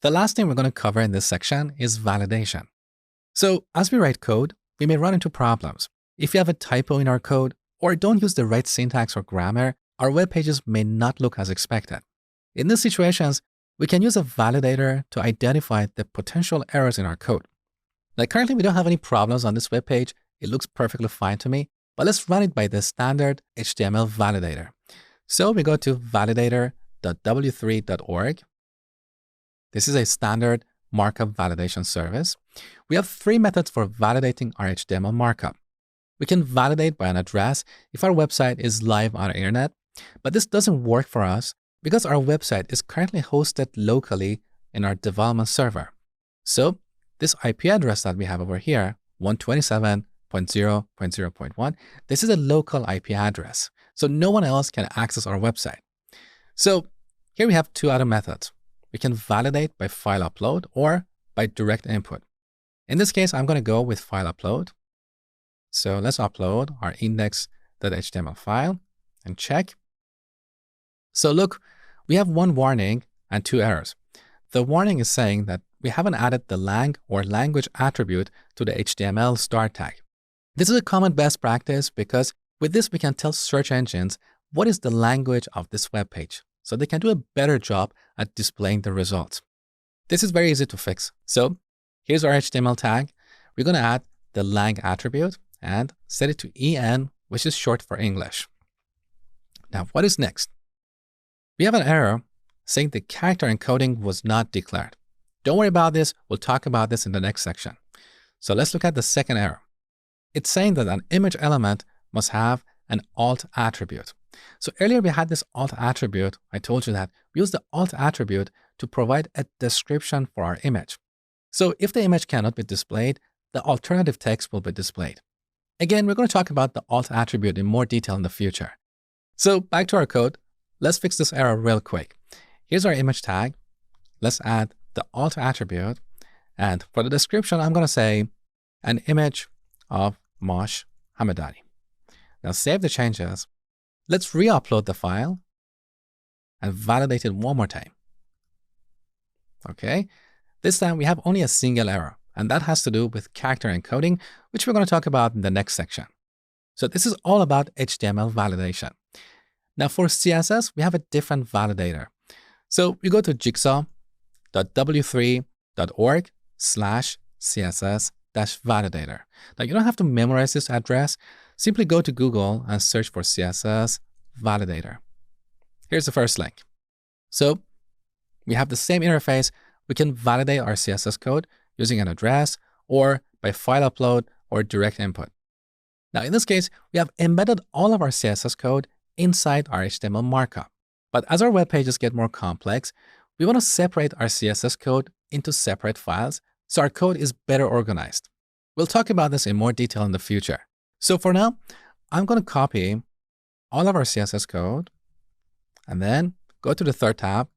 The last thing we're going to cover in this section is validation. So as we write code, we may run into problems. If you have a typo in our code or don't use the right syntax or grammar, our web pages may not look as expected. In these situations, we can use a validator to identify the potential errors in our code. Like currently, we don't have any problems on this web page. It looks perfectly fine to me, but let's run it by the standard HTML validator. So we go to validator.w3.org. This is a standard markup validation service. We have 3 methods for validating our HTML markup. We can validate by an address if our website is live on our internet, but this doesn't work for us because our website is currently hosted locally in our development server. So this IP address that we have over here, 127.0.0.1, this is a local IP address. So no one else can access our website. So here we have 2 other methods. We can validate by file upload or by direct input. In this case, I'm going to go with file upload. So let's upload our index.html file and check. So look, we have 1 warning and 2 errors. The warning is saying that we haven't added the lang or language attribute to the HTML start tag. This is a common best practice because with this, we can tell search engines what is the language of this web page, so they can do a better job at displaying the results. This is very easy to fix. So here's our HTML tag. We're going to add the lang attribute and set it to EN, which is short for English. Now, what is next? We have an error saying the character encoding was not declared. Don't worry about this. We'll talk about this in the next section. So let's look at the second error. It's saying that an image element must have an alt attribute. So earlier we had this alt attribute. I told you that we use the alt attribute to provide a description for our image. So if the image cannot be displayed, the alternative text will be displayed. Again, we're going to talk about the alt attribute in more detail in the future. So back to our code. Let's fix this error real quick. Here's our image tag. Let's add the alt attribute. And for the description, I'm going to say an image of Mosh Hamadani. Now save the changes. Let's re-upload the file and validate it one more time. Okay, this time we have only a single error, and that has to do with character encoding, which we're going to talk about in the next section. So this is all about HTML validation. Now for CSS, we have a different validator. So we go to jigsaw.w3.org/CSS-validator. Now you don't have to memorize this address. Simply go to Google and search for CSS validator. Here's the first link. So we have the same interface. We can validate our CSS code using an address or by file upload or direct input. Now in this case, we have embedded all of our CSS code inside our HTML markup. But as our web pages get more complex, we want to separate our CSS code into separate files so our code is better organized. We'll talk about this in more detail in the future. So for now, I'm going to copy all of our CSS code and then go to the third tab,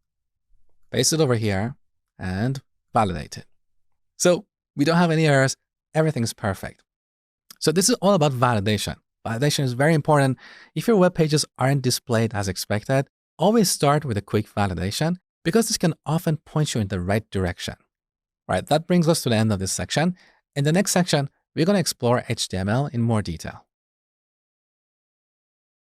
paste it over here, and validate it. So we don't have any errors. Everything is perfect. So this is all about validation. Validation is very important. If your web pages aren't displayed as expected, always start with a quick validation because this can often point you in the right direction. All right, that brings us to the end of this section. In the next section, we're going to explore HTML in more detail.